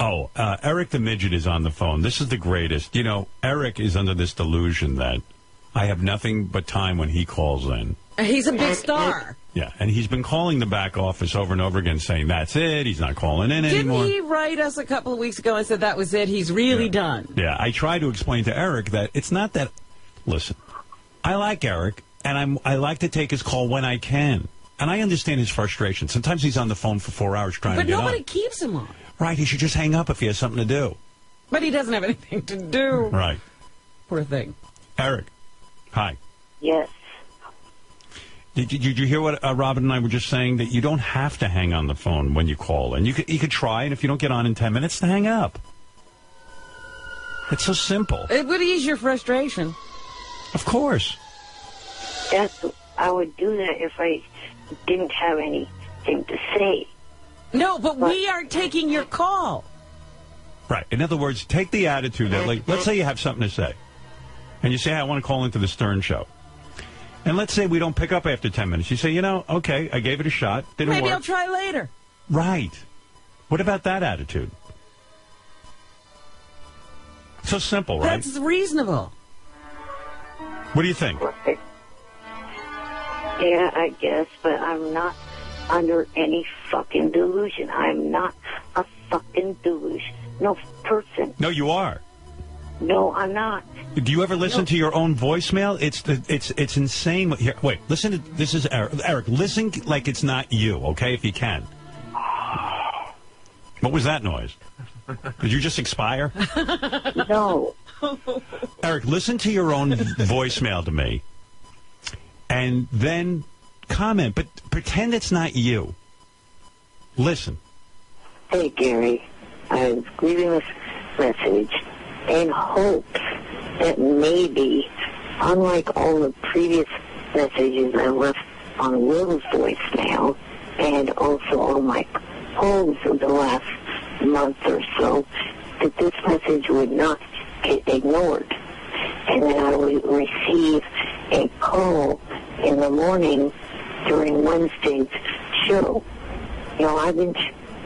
Oh, Eric the Midget is on the phone. This is the greatest. You know, Eric is under this delusion that I have nothing but time when he calls in. He's a big star. Yeah, and he's been calling the back office over and over again saying, that's it, he's not calling in anymore. Didn't he write us a couple of weeks ago and said that was it, he's really done? Yeah, I try to explain to Eric that it's not that... Listen, I like Eric, and I like to take his call when I can. And I understand his frustration. Sometimes he's on the phone for 4 hours trying to get on. But nobody keeps him on. Right, he should just hang up if he has something to do. But he doesn't have anything to do. Right. Poor thing. Eric, hi. Yes. Did you hear what Robin and I were just saying? That you don't have to hang on the phone when you call. And you could try, and if you don't get on in 10 minutes, to hang up. It's so simple. It would ease your frustration. Of course. I would do that if I didn't have anything to say. No, but we aren't taking your call. Right. In other words, take the attitude that, like, let's say you have something to say. And you say, hey, I want to call into the Stern Show. And let's say we don't pick up after 10 minutes. You say, you know, okay, I gave it a shot. Didn't work. Maybe I'll try later. Right. What about that attitude? So simple, right? That's reasonable. What do you think? Yeah, I guess, but I'm not under any fucking delusion. I'm not a fucking delusion. No person. No, you are. No, I'm not. Do you ever listen to your own voicemail? It's insane. Here, wait, listen to this. Is Eric. Eric, listen like it's not you, okay? If you can. What was that noise? Did you just expire? No. Eric, listen to your own voicemail to me, and then comment, but pretend it's not you. Listen. Hey, Gary. I was leaving this message in hopes that maybe, unlike all the previous messages I left on Will's voicemail, and also all my calls of the last month or so, that this message would not get ignored. And then I would receive a call in the morning during Wednesday's show. You know, I've been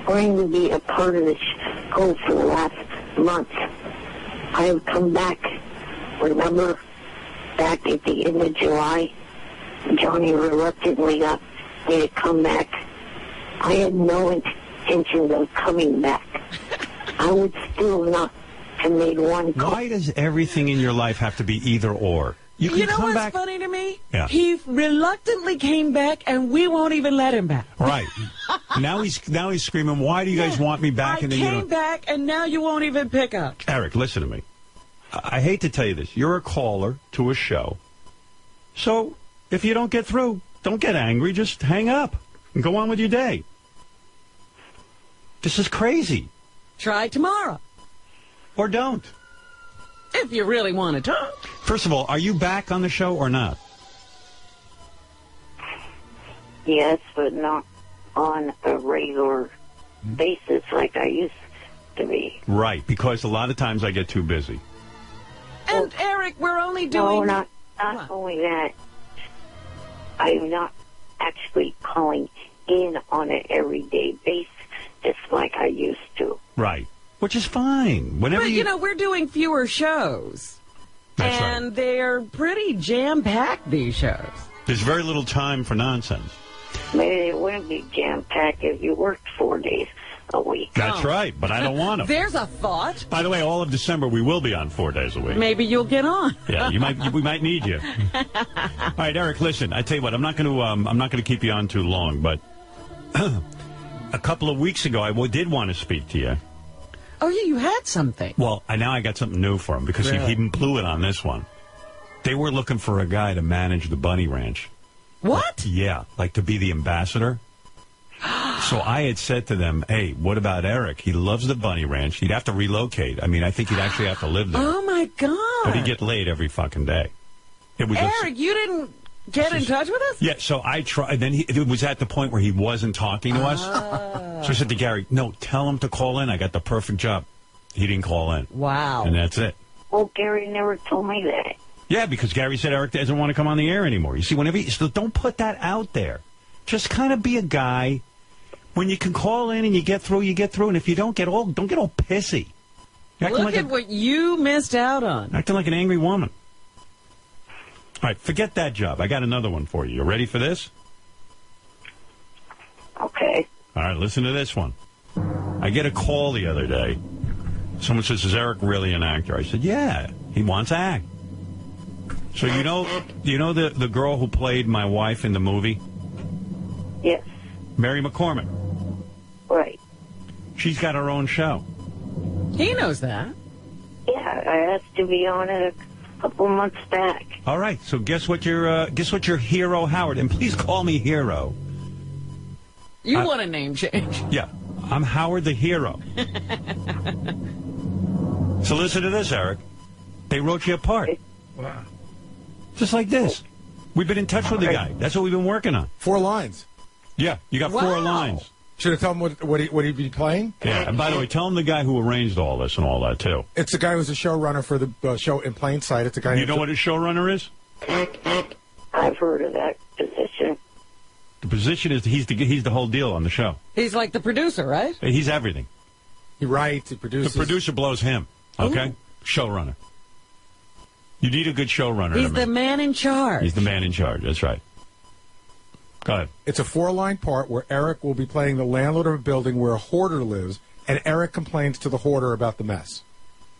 trying to be a part of the show for the last month. I have come back. Remember, back at the end of July, Johnny reluctantly got me to come back. I had no intention of coming back. I would still not have made one call. Why does everything in your life have to be either or? You can You know come what's back. funny to me? Yeah. He reluctantly came back, and we won't even let him back. Right. now he's screaming, why do you guys want me back? I came back, and now you won't even pick up. Eric, listen to me. I hate to tell you this. You're a caller to a show. So if you don't get through, don't get angry. Just hang up and go on with your day. This is crazy. Try tomorrow. Or don't. If you really want to talk. First of all, are you back on the show or not? Yes, but not on a regular basis like I used to be. Right, because a lot of times I get too busy. And, Eric, we're only doing... No, not only that. I'm not actually calling in on an everyday basis just like I used to. Right. Which is fine. Whenever But, you know, we're doing fewer shows. That's and right. they're pretty jam-packed, these shows. There's very little time for nonsense. Maybe it wouldn't be jam-packed if you worked 4 days a week. That's right, but I don't want to. There's a thought. By the way, all of December we will be on 4 days a week. Maybe you'll get on. Yeah, we might need you. All right, Eric, listen. I tell you what, I'm not going to keep you on too long, but a couple of weeks ago I did want to speak to you. Oh, yeah, you had something. Well, now I got something new for him because Really? he blew it on this one. They were looking for a guy to manage the Bunny Ranch. What? Yeah, like to be the ambassador. So I had said to them, hey, what about Eric? He loves the Bunny Ranch. He'd have to relocate. I mean, I think he'd actually have to live there. Oh, my God. But he'd get laid every fucking day. It was Eric, you didn't get in touch with us? Yeah, so I tried. Then it was at the point where he wasn't talking to us. So I said to Gary, no, tell him to call in. I got the perfect job. He didn't call in. Wow. And that's it. Oh, Gary never told me that. Yeah, because Gary said Eric doesn't want to come on the air anymore. You see, so don't put that out there. Just kind of be a guy. When you can call in and you get through, and if you don't get all pissy. You're acting Look like at what you missed out on. acting like an angry woman. All right, forget that job. I got another one for you. You ready for this? Okay. All right, listen to this one. I get a call the other day. Someone says, "Is Eric really an actor?" I said, "Yeah, he wants to act." So you know the girl who played my wife in the movie, Yes. Mary McCormick. Right. She's got her own show. He knows that. Yeah, I asked to be on it a couple months back. All right, so guess what your hero Howard, and please call me Hero. You want a name change. Yeah, I'm Howard the Hero. So listen to this, Eric. They wrote you a part. Wow. Just like this. We've been in touch with the guy. That's what we've been working on. 4 lines. Yeah, you got 4 Wow. lines. Should have told him what he'd be playing? Yeah, and by the way, tell him the guy who arranged all this and all that, too. It's the guy who's a showrunner for the show In Plain Sight. It's a guy. You know what his showrunner is? I've heard of that position. The position is he's the whole deal on the show. He's like the producer, right? He's everything. He writes, he produces. The producer blows him, okay? Showrunner. You need a good showrunner. He's to the make- man in charge. He's the man in charge. That's right. Go ahead. It's a 4-line part where Eric will be playing the landlord of a building where a hoarder lives, and Eric complains to the hoarder about the mess.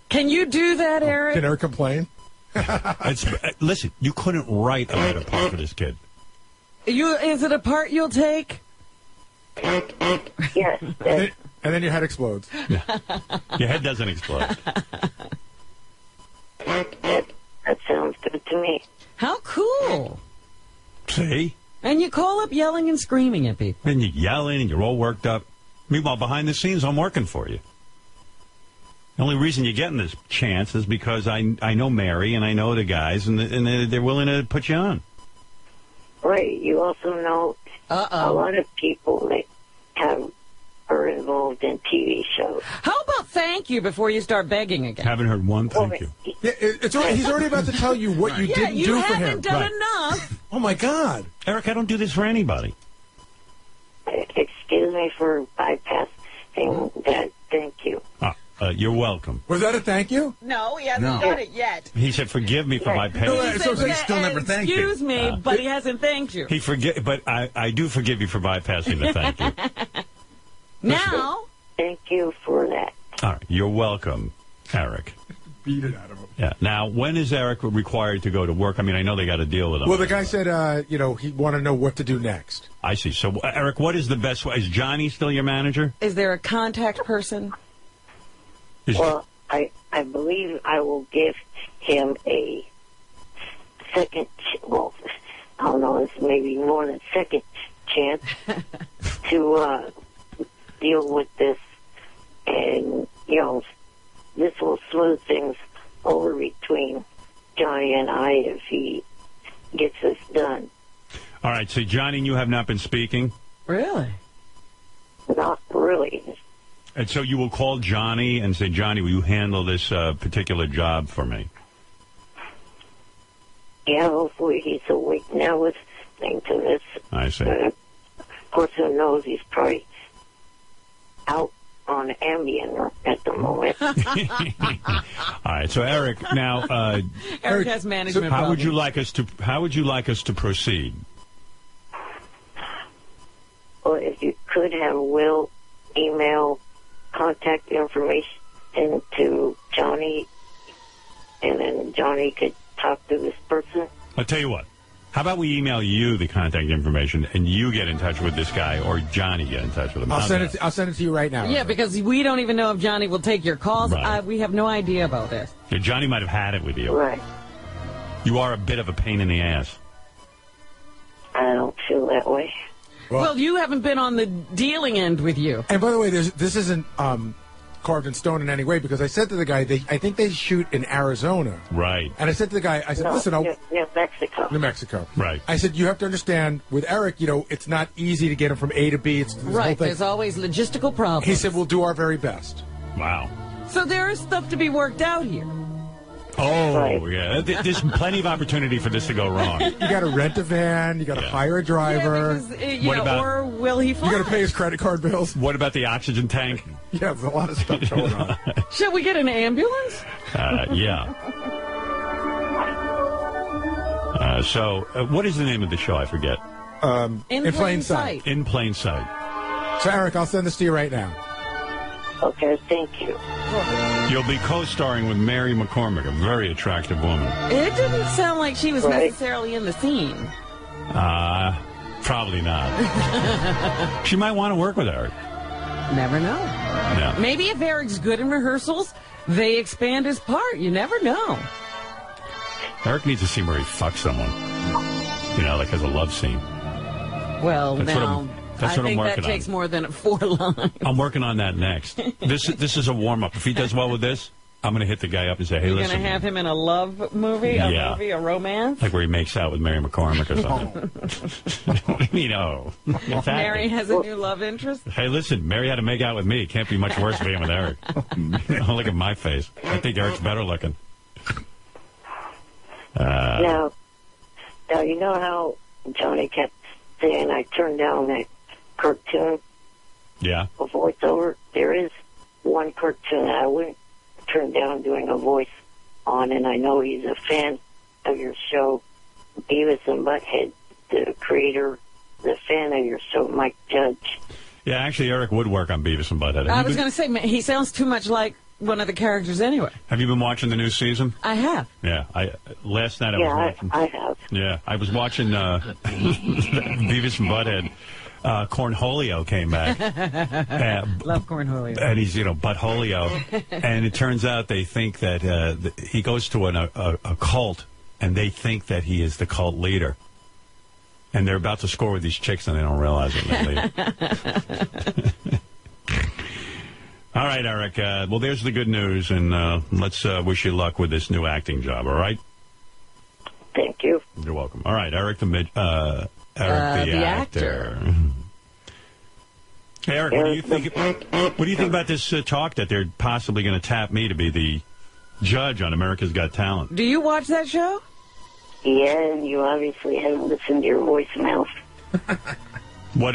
Can you do that, Eric? Can Eric complain? Listen, you couldn't write a better part for this kid. Is it a part you'll take? Yes. And then your head explodes. Your head doesn't explode. That sounds good to me. How cool. See? And you call up yelling and screaming at people. Then you're yelling and you're all worked up. Meanwhile, behind the scenes, I'm working for you. The only reason you're getting this chance is because I know Mary and I know the guys, and they're willing to put you on. Right. You also know a lot of people that are involved in TV shows. How about thank you before you start begging again? Haven't heard one thank you. Yeah, he's already about to tell you what you didn't you do for him. haven't done Right. enough. Oh, my God. Eric, I don't do this for anybody. Excuse me for bypassing that. Thank you. You're welcome. Was that a thank you? No, he hasn't done it yet. He said, forgive me for my No, past. so he still never thanked you. Excuse me, but he hasn't thanked you. But I do forgive you for bypassing the thank you. Now, Thank you for that. All right. You're welcome, Eric. Beat it out of him. Yeah. Now, when is Eric required to go to work? I mean, I know they got to deal with him. Well, the guy said, he wanted to know what to do next. I see. So, Eric, what is the best way? Is Johnny still your manager? is there a contact person? Well, I believe I will give him a second, well, I don't know, it's maybe more than second chance to deal with this. And, this will smooth things over between Johnny and I if he gets this done. All right. So, Johnny and you have not been speaking? Really? Not really. And so you will call Johnny and say, Johnny, will you handle this particular job for me? Yeah, hopefully he's awake now listening to this. I see. Of course, who knows, he's probably out on Ambien at the moment. All right. So, Eric, now, Eric has management how would you problems. like us to proceed? Well, if you could have Will email contact information to Johnny, and then Johnny could talk to this person. I'll tell you what. How about we email you the contact information and you get in touch with this guy, or Johnny get in touch with him? I'll send it to you right now. Yeah, because we don't even know if Johnny will take your calls. Right. We have no idea about this. Yeah, Johnny might have had it with you. Right. You are a bit of a pain in the ass. I don't feel that way. Well, you haven't been on the dealing end with you. And by the way, this isn't carved in stone in any way, because I said to the guy, I think they shoot in Arizona. Right. And I said to the guy, No, listen, New Mexico. New Mexico. Right. I said, you have to understand, with Eric, it's not easy to get him from A to B. It's this whole Right, thing. there's always logistical problems. He said, we'll do our very best. Wow. So there is stuff to be worked out here. Oh, Right. yeah. There's plenty of opportunity for this to go wrong. You got to rent a van. You got to hire a driver. What about- or will he fly? You got to pay his credit card bills. What about the oxygen tank? Yeah, there's a lot of stuff going on. Should we get an ambulance? Yeah. So, what is the name of the show? I forget. In plain sight. In Plain Sight. So, Eric, I'll send this to you right now. Okay, thank you. You'll be co-starring with Mary McCormick, a very attractive woman. It didn't sound like she was Right. necessarily in the scene. Probably not. She might want to work with Eric. Never know. Yeah. Maybe if Eric's good in rehearsals, they expand his part. You never know. Eric needs a scene where he fucks someone. You know, like has a love scene. Well, That's what now, I'm- that's I what I'm think that working on. takes more than 4 lines. I'm working on that next. This is a warm-up. If he does well with this, I'm going to hit the guy up and say, hey, You're listen. going to have him in a love movie, a romance? Like where he makes out with Mary McCormick or something. You know. Mary has a new love interest? Hey, listen, Mary had to make out with me. It can't be much worse being with Eric. Look at my face. I think Eric's better looking. Now, you know how Johnny kept saying I turned down that cartoon Yeah. a voiceover? There is one cartoon I wouldn't turn down doing a voice on, and I know he's a fan of your show, Beavis and Butthead, the creator, the fan of your show, Mike Judge. Yeah, actually, Eric would work on Beavis and Butthead. I was going to say, he sounds too much like one of the characters anyway. Have you been watching the new season? I have. Yeah. Last night I was Yeah, watching. I have. Yeah, I was watching Beavis and Butthead. Cornholio came back. Love Cornholio. And he's, Buttholio. And it turns out they think that he goes to a cult, and they think that he is the cult leader. And they're about to score with these chicks, and they don't realize it. And they leave. All right, Eric. Well, there's the good news, and let's wish you luck with this new acting job, all right? Thank you. You're welcome. All right, Eric the actor. Hey, Eric, what do you think? What do you think about this talk that they're possibly going to tap me to be the judge on America's Got Talent? Do you watch that show? Yeah, and you obviously haven't listened to your voicemail. What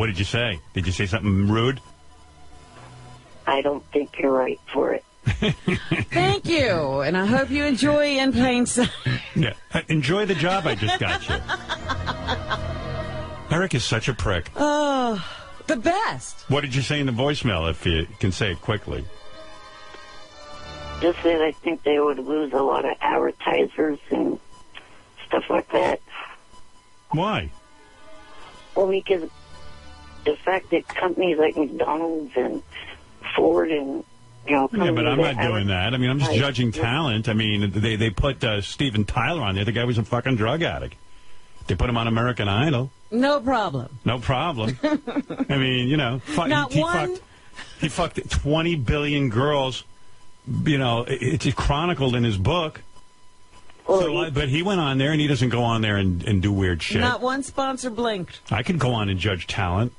did you say? Did you say something rude? I don't think you're right for it. Thank you, and I hope you enjoy In Plain Sight. Yeah. Enjoy the job I just got you. Eric is such a prick. Oh, the best. What did you say in the voicemail, if you can say it quickly? Just that I think they would lose a lot of advertisers and stuff like that. Why? Well, because the fact that companies like McDonald's and Ford and, Yeah, companies but I'm that not doing that. I mean, I'm just judging talent. I mean, they put Steven Tyler on there. The guy was a fucking drug addict. They put him on American Idol. No problem. No problem. I mean, he fucked 20 billion girls. It's chronicled in his book. Well, But he went on there, and he doesn't go on there and do weird shit. Not one sponsor blinked. I could go on and judge talent.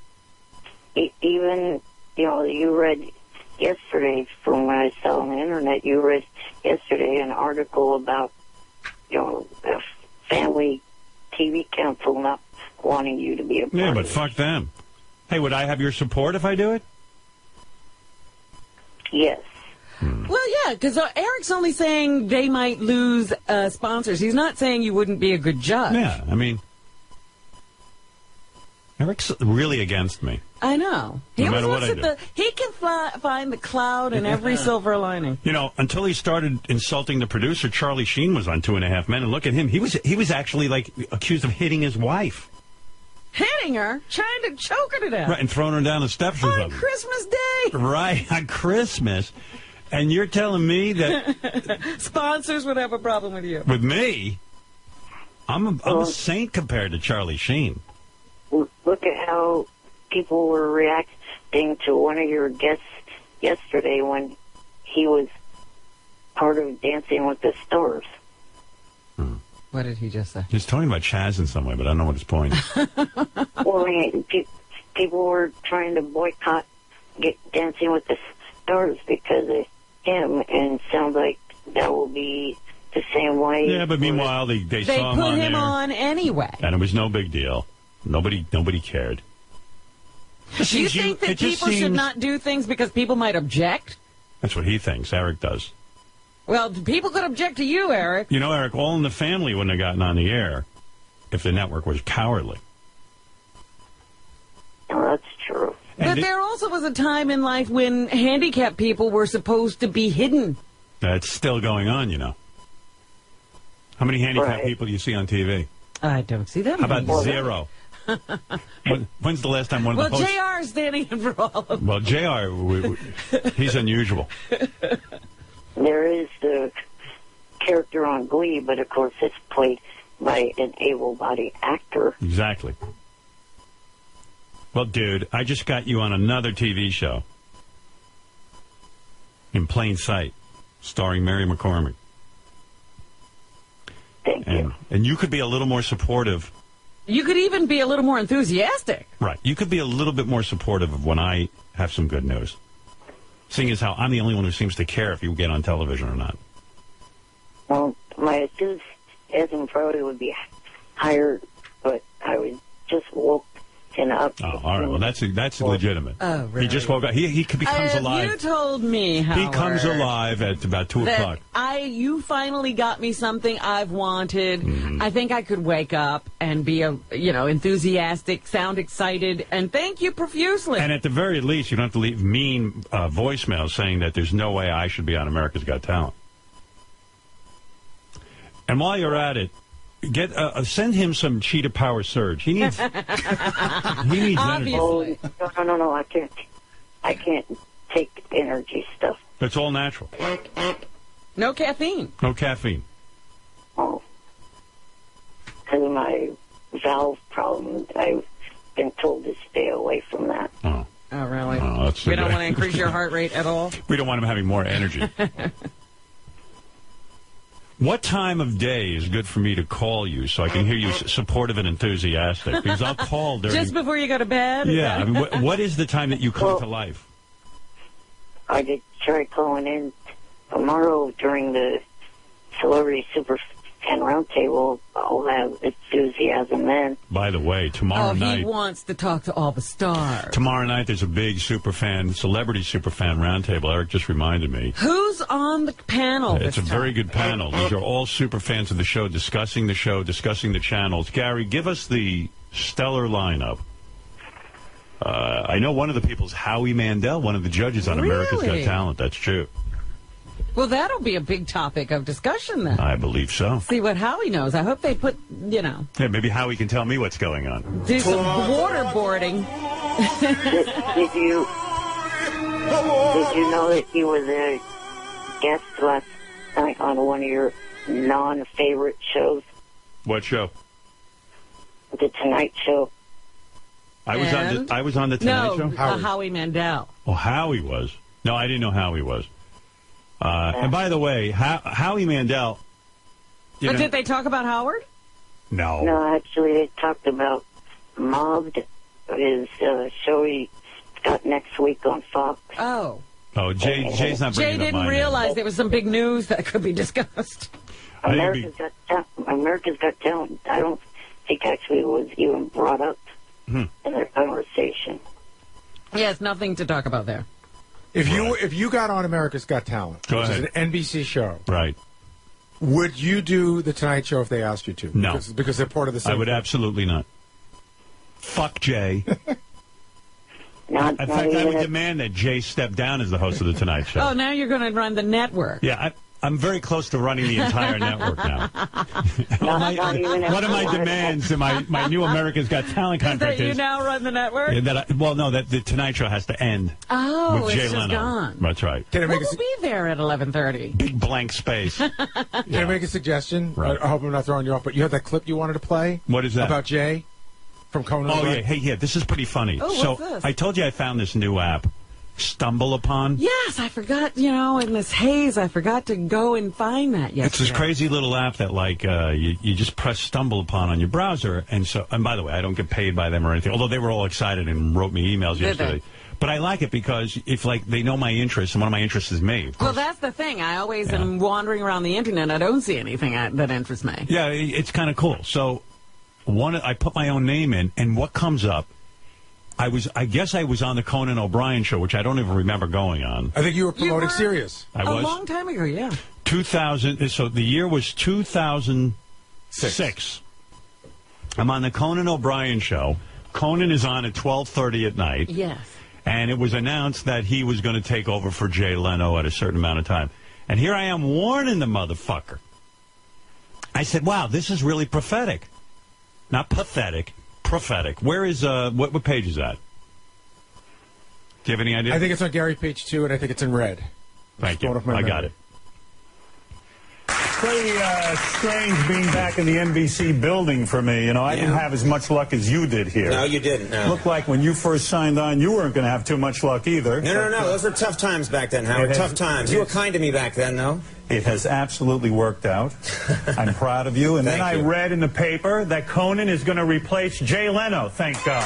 even, you read yesterday from what I saw on the internet, you read yesterday an article about, a family TV council not wanting you to be a part Yeah, of but it. fuck them. Hey, would I have your support if I do it? Yes. Well, yeah, because Eric's only saying they might lose sponsors. He's not saying you wouldn't be a good judge. Yeah, I mean, Eric's really against me. I know. No matter what I do. He can find the cloud in every silver lining. Until he started insulting the producer, Charlie Sheen was on 2.5 Men, and look at him. He was actually like accused of hitting his wife. Hitting her, trying to choke her to death. Right, and throwing her down the steps or On something. Christmas Day. Right, on Christmas. And you're telling me that Sponsors would have a problem with you. with me, I'm a saint compared to Charlie Sheen. Look at how people were reacting to one of your guests yesterday when he was part of Dancing with the Stars. What did he just say? He's talking about Chaz in some way, but I don't know what his point is. Well, people were trying to boycott Dancing with the Stars because of him, and it sounds like that will be the same way. Yeah, but meanwhile, they They saw him put on him there, on anyway. and it was no big deal. Nobody cared. Do you think that people should not do things because people might object? That's what he thinks. Eric does. Well, people could object to you, Eric. You know, Eric, All in the Family wouldn't have gotten on the air if the network was cowardly. No, that's true. But there also was a time in life when handicapped people were supposed to be hidden. That's still going on, you know. How many handicapped people do you see on TV? I don't see them. How about zero? When's the last time one of the hosts... JR is standing in for all of them. Well, JR, he's unusual. There is the character on Glee, but of course it's played by an able-bodied actor. Exactly. Well, dude, I just got you on another TV show. In Plain Sight, starring Mary McCormick. Thank you. And you could be a little more supportive. You could even be a little more enthusiastic. Right. You could be a little bit more supportive of when I have some good news. Seeing as how I'm the only one who seems to care if you get on television or not. Well, my enthusiasm probably would be higher, but I would just woke up. Oh, all right. Well, that's legitimate. Oh, really? He just woke up. He becomes alive. You told me, Howard, He comes alive at about 2 o'clock. You finally got me something I've wanted. Mm-hmm. I think I could wake up and be enthusiastic, sound excited, and thank you profusely. And at the very least, you don't have to leave mean voicemails saying that there's no way I should be on America's Got Talent. And while you're at it, send him some Cheetah Power Surge. He needs energy. Obviously. Oh, no, I can't take energy stuff. It's all natural. No caffeine. No caffeine. Oh. Because of my valve problem, I've been told to stay away from that. Oh. Oh, really? Oh, we don't want to increase your heart rate at all? We don't want him having more energy. What time of day is good for me to call you so I can hear you supportive and enthusiastic? Because I'll call during... Just before you go to bed? Yeah. I mean, what is the time that you come to life? I did try calling in tomorrow during the Celebrity Super Fan Roundtable. I'll have enthusiasm then. By the way, tomorrow night... he wants to talk to all the stars. Tomorrow night there's a big Celebrity Superfan Roundtable. Eric just reminded me. Who's on the panel It's a very good panel. These are all super fans of the show, discussing the channels. Gary, give us the stellar lineup. I know one of the people's Howie Mandel, one of the judges on America's Got Talent. That's true. Well, that'll be a big topic of discussion then. I believe so. See what Howie knows. I hope they put, Yeah, maybe Howie can tell me what's going on. do some waterboarding. Did you know that he was a guest last night on one of your non-favorite shows? What show? The Tonight Show. I was on the Tonight Show? Howie Mandel. Oh, Howie was. No, I didn't know Howie was. And by the way, Howie Mandel... But did they talk about Howard? No. No, actually, they talked about Mobbed, his show he got next week on Fox. Oh. Oh, Jay's not bringing Jay up my didn't realize there was some big news that could be discussed. America's Got Talent. I don't think actually it was even brought up in their conversation. Yeah, it's nothing to talk about there. If you got on America's Got Talent, which is an NBC show, right? Would you do the Tonight Show if they asked you to? No, because they're part of the same. I would absolutely not. Fuck Jay. In fact, I would demand that Jay step down as the host of the Tonight Show. Oh, now you're going to run the network. Yeah, I'm very close to running the entire network now. One of my demands in my new America's Got Talent contract is that you now run the network? That the Tonight Show has to end. Oh, with Jay it's just Leno. gone. That's right. Who will be there at 11:30? Big blank space. Can I make a suggestion? Right. I hope I'm not throwing you off, but you have that clip you wanted to play? What is that? About Jay from Conan. Oh, yeah. Hey, yeah, this is pretty funny. Oh, so what's this? I told you I found this new app, Stumble Upon. Yes, I forgot, in this haze, I forgot to go and find that yesterday. It's this crazy little app that, you just press Stumble Upon on your browser. And by the way, I don't get paid by them or anything, although they were all excited and wrote me emails yesterday. But I like it because if, like, they know my interests, and one of my interests is me. Well, that's the thing. I always am wandering around the internet. I don't see anything that interests me. Yeah, it's kind of cool. So I put my own name in, and what comes up, I guess I was on the Conan O'Brien show, which I don't even remember going on. I think you were promoting Sirius. I was. A long time ago, yeah. 2000, so the year was 2006. I'm on the Conan O'Brien show. Conan is on at 12:30 at night. Yes. And it was announced that he was going to take over for Jay Leno at a certain amount of time. And here I am warning the motherfucker. I said, wow, this is really prophetic. Not pathetic, prophetic. Where is, what page is that? Do you have any idea? I think it's on Gary page 2, and I think it's in red. Thank you. I got it. Pretty strange being back in the NBC building for me. You know, I didn't have as much luck as you did here. No, you didn't. No. Looked like when you first signed on, you weren't going to have too much luck either. No. Those were tough times back then, Howard. Tough times. You were kind to me back then, though. It has absolutely worked out. I'm proud of you. And then I read in the paper that Conan is going to replace Jay Leno. Thank God.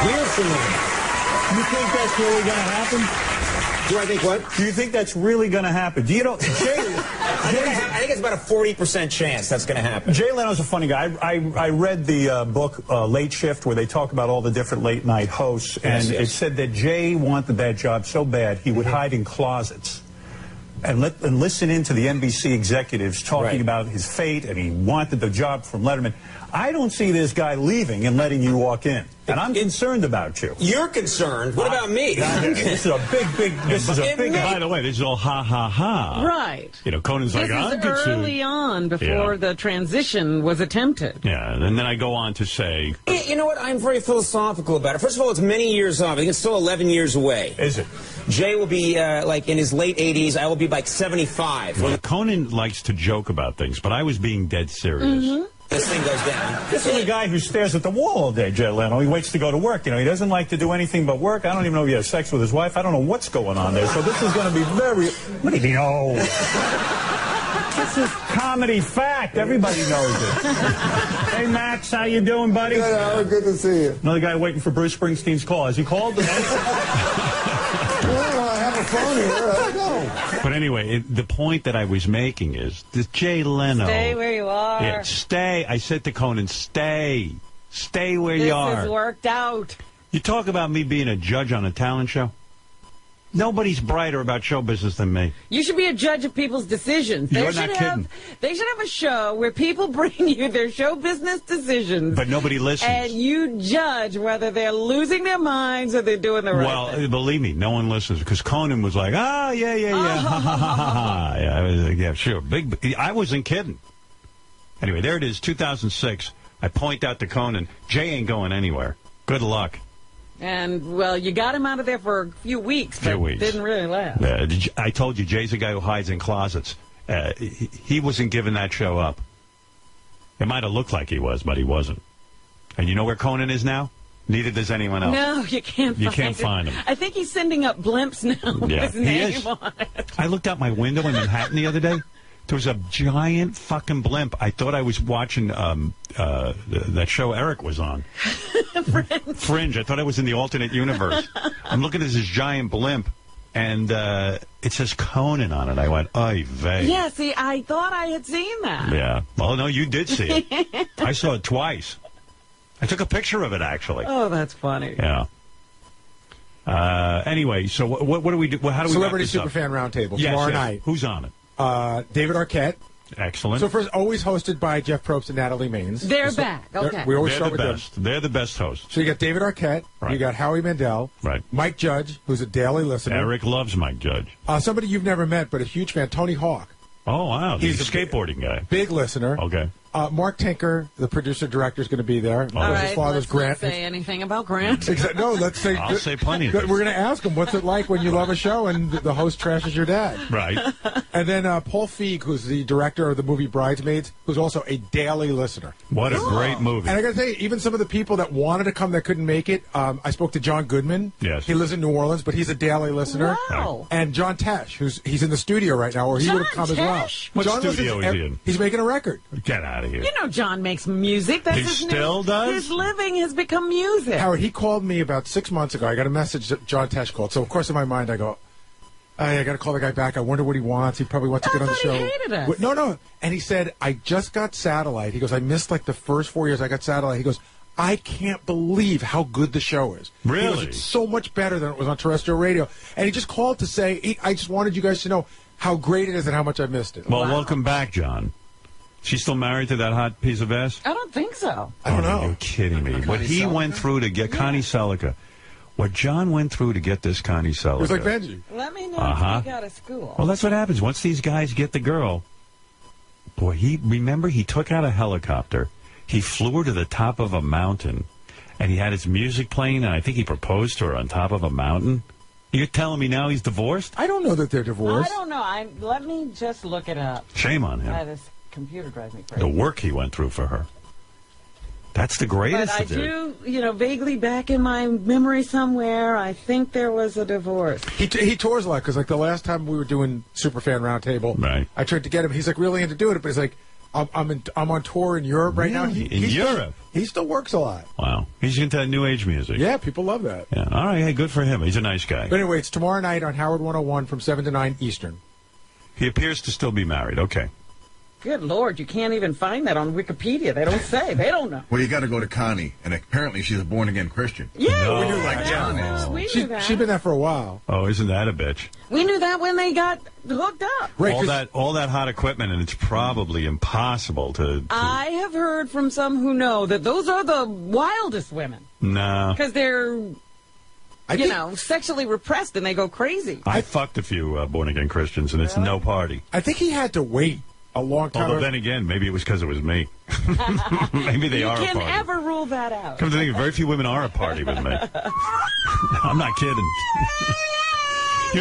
Weird for me. You think that's really going to happen? Do I think what? Do you think that's really going to happen? Do you know, I think it's about a 40% chance that's going to happen. Jay Leno's a funny guy. I read the book Late Shift, where they talk about all the different late night hosts, and it said that Jay wanted that job so bad he would hide in closets and listen in to the NBC executives talking about his fate, and he wanted the job from Letterman. I don't see this guy leaving and letting you walk in. And I'm concerned about you. You're concerned? What about me? This is a big, By the way, this is all ha. Right. You know, Conan's like, I'm This is early on before the transition was attempted. Yeah, and then I go on to say... You know what? I'm very philosophical about it. First of all, it's many years off. I think it's still 11 years away. Is it? Jay will be, like, in his late 80s. I will be, like, 75. Well, Conan likes to joke about things, but I was being dead serious. This thing goes down. This is a guy who stares at the wall all day, Jay Leno. He waits to go to work. You know, he doesn't like to do anything but work. I don't even know if he has sex with his wife. I don't know what's going on there. So this is going to be very... What do you mean, oh? This is comedy fact. Everybody knows it. Hey, Max, how you doing, buddy? Good, Howard. Good to see you. Another guy waiting for Bruce Springsteen's call. Has he called? Well, I have a phone here. I don't know. But anyway, the point that I was making is that Jay Leno... Stay where you are. Yeah, stay. I said to Conan, stay. Stay where you are. This has worked out. You talk about me being a judge on a talent show? Nobody's brighter about show business than me. You should be a judge of people's decisions. You're not kidding. They should have a show where people bring you their show business decisions. But nobody listens. And you judge whether they're losing their minds or they're doing the right thing. Well, believe me, no one listens because Conan was like, yeah, ha, ha, ha, ha. Yeah, I was like, yeah, sure. I wasn't kidding. Anyway, there it is, 2006. I point out to Conan, Jay ain't going anywhere. Good luck. And, well, you got him out of there for a few weeks, but didn't really last. I told you, Jay's a guy who hides in closets. He wasn't giving that show up. It might have looked like he was, but he wasn't. And you know where Conan is now? Neither does anyone else. No, you can't find him. I think he's sending up blimps now with his name on it. I looked out my window in Manhattan the other day. There was a giant fucking blimp. I thought I was watching that show Eric was on. Fringe. I thought I was in the alternate universe. I'm looking at this giant blimp, and it says Conan on it. I went, oy vey. Yeah, see, I thought I had seen that. Yeah. Well, no, you did see it. I saw it twice. I took a picture of it, actually. Oh, that's funny. Yeah. Anyway, so what do we do? How do we Celebrity Superfan Roundtable tomorrow night. Who's on it? David Arquette. Excellent. So first, always hosted by Jeff Probst and Natalie Maines. They're back. Okay. We always start with them. They're the best hosts. So you got David Arquette. Right. You got Howie Mandel. Right. Mike Judge, who's a daily listener. Eric loves Mike Judge. Somebody you've never met, but a huge fan, Tony Hawk. Oh, wow. He's a skateboarding guy. Big listener. Okay. Mark Tinker, the producer-director, is going to be there. All right, his father's let's Grant. not say anything about Grant. No, let's say... I'll say plenty of We're going to ask him, what's it like when you love a show and the host trashes your dad? Right. And then Paul Feig, who's the director of the movie Bridesmaids, who's also a daily listener. What a great movie. And I got to tell you, even some of the people that wanted to come that couldn't make it, I spoke to John Goodman. Yes. He lives in New Orleans, but he's a daily listener. Wow. And John Tesh, he's in the studio right now, or he would have come as well. What John studio is he in? He's making a record. Get out out of here. You know John makes music. That's He his still does? His living has become music. Howard, he called me about 6 months ago. I got a message that John Tesh called. So, of course, in my mind, I go, I got to call the guy back. I wonder what he wants. He probably wants to get on the show. He hated us. No. And he said, I just got satellite. He goes, I missed like the first 4 years I got satellite. He goes, I can't believe how good the show is. He Really? goes, it's so much better than it was on terrestrial radio. And he just called to say, I just wanted you guys to know how great it is and how much I missed it. Well, welcome back, John. She's still married to that hot piece of ass? I don't think so. I don't know. You're kidding me. What he went through to get Connie Selica. What John went through to get this Connie Selica. It was like Benji. Let me know Uh-huh. if you got a school. Well, that's what happens. Once these guys get the girl, boy, he took out a helicopter. He flew her to the top of a mountain, and he had his music playing, and I think he proposed to her on top of a mountain. You're telling me now he's divorced? I don't know that they're I divorced. don't know. Let me just look it up. Shame on him. This computer drives me crazy. The work he went through for her. That's the But greatest. I do, vaguely back in my memory somewhere, I think there was a divorce. He tours a lot because, like, the last time we were doing Superfan Roundtable, Right. I tried to get him. He's like really into doing it, but he's like, I'm on tour in Europe right now. Really? In Europe? He still works a lot. Wow. He's into that new age music. Yeah, people love that. Yeah. All right. Hey, good for him. He's a nice guy. But anyway, it's tomorrow night on Howard 101 from 7 to 9 Eastern. He appears to still be married. Okay. Good Lord, you can't even find that on Wikipedia. They don't say. They don't know. Well, you got to go to Connie, and apparently she's a born-again Christian. Yeah, No. we knew Like that. John is. We She, knew that. she's been there for a while. Oh, isn't that a bitch? We knew that when they got hooked up. Right, all 'cause that hot equipment, and it's probably impossible to I have heard from some who know that those are the wildest women no. because they're, I think, sexually repressed and they go crazy. I fucked a few born again Christians, and it's no party. I think he had to wait a long time. Although then again, maybe it was because it was me. Maybe they You are a can party. ever rule that out. Come to think, of it, very few women are a party with me. I'm not kidding.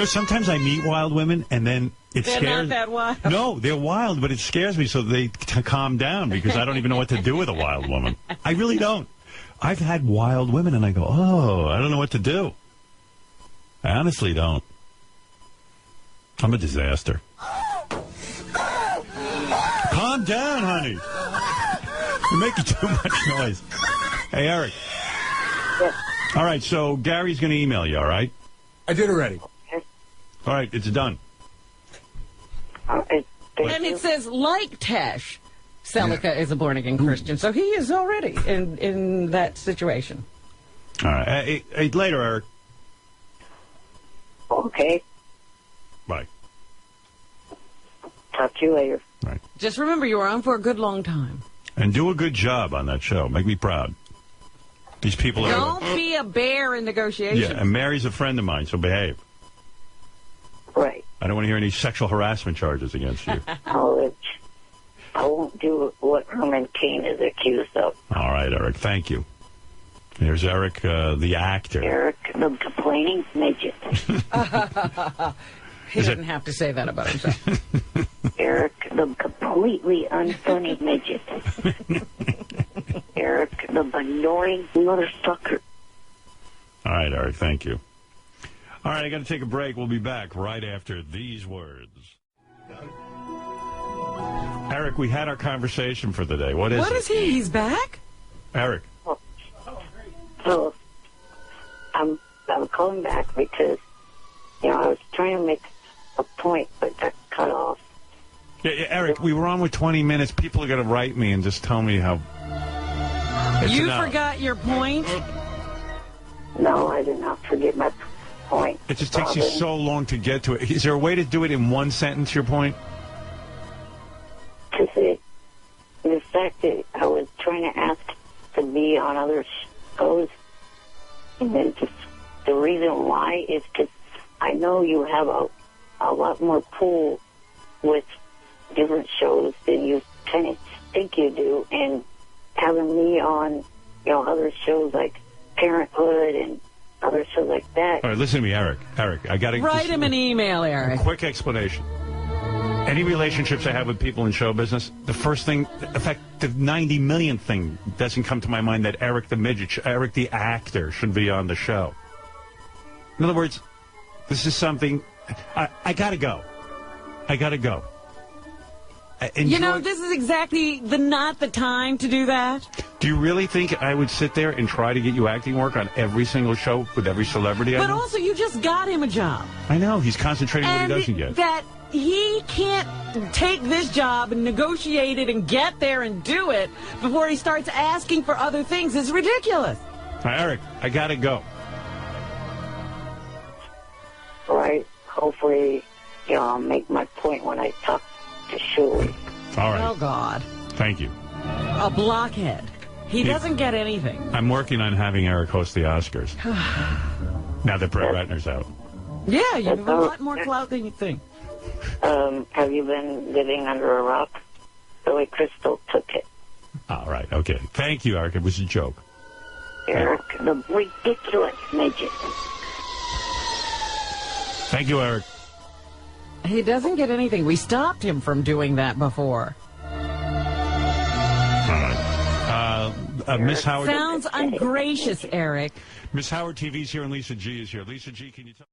Sometimes I meet wild women, and then it They're scares. not that wild. No, they're wild, but it scares me, so they calm down because I don't even know what to do with a wild woman. I really don't. I've had wild women, and I go, oh, I don't know what to do. I honestly don't. I'm a disaster. Calm down, honey. You're making too much noise. Hey, Eric. Yes. All right, so Gary's going to email you, all right? I did already. All right, it's done. Thank And you. it says, like Tesh, Selica is a born-again Christian. So he is already in that situation. All right. Hey, later, Eric. Okay. Bye. Talk to you later. Right. Just remember, you were on for a good long time. And do a good job on that show. Make me proud. These people are... Don't be a bear in negotiations. Yeah, and Mary's a friend of mine, so behave. Right. I don't want to hear any sexual harassment charges against you. I won't do what Herman Cain is accused of. All right, Eric. Thank you. There's Eric, the actor. Eric, the complaining midget. He didn't have to say that about himself. Eric, the completely unfunny midget. Eric, the annoying motherfucker. All right, Eric. Thank you. All right, I got to take a break. We'll be back right after these words. Eric, we had our conversation for the day. What is it? He's back? Eric. So, I'm calling back because, I was trying to make a point, but got cut off. Yeah, Eric, we were on with 20 minutes. People are going to write me and just tell me how... You forgot your point? No, I did not forget my point. It just takes you so long to get to it. Is there a way to do it in one sentence, your point? To say the fact that I was trying to ask to be on other shows, and then just the reason why is because I know you have a lot more pull with different shows than you kind of think you do, and having me on, other shows like Parenthood and other shows like that. All right, listen to me, Eric. Eric, I got to... Write him an email, Eric. Quick explanation. Any relationships I have with people in show business, the first thing, in fact, the 90 millionth thing doesn't come to my mind that Eric the midget, Eric the actor should be on the show. In other words, this is something, I got to go. I got to go. You know, this is exactly not the time to do that. Do you really think I would sit there and try to get you acting work on every single show with every celebrity I But know? also, you just got him a job. I know. He's concentrating on what he doesn't get. That he can't take this job and negotiate it and get there and do it before he starts asking for other things is ridiculous. Eric, I got to go. Right. Hopefully, I'll make my point when I talk to Shuli. All right. Oh, God. Thank you. A blockhead. He doesn't get anything. I'm working on having Eric host the Oscars. Now that Brett Ratner's out. Yeah, you have a lot more clout than you think. Have you been living under a rock? Billy Crystal took it. All right. Okay. Thank you, Eric. It was a joke. Eric, the ridiculous midget. Thank you, Eric. He doesn't get anything. We stopped him from doing that before. All right. Miss Howard. Sounds ungracious, Eric. Miss Howard TV's here and Lisa G is here. Lisa G, can you tell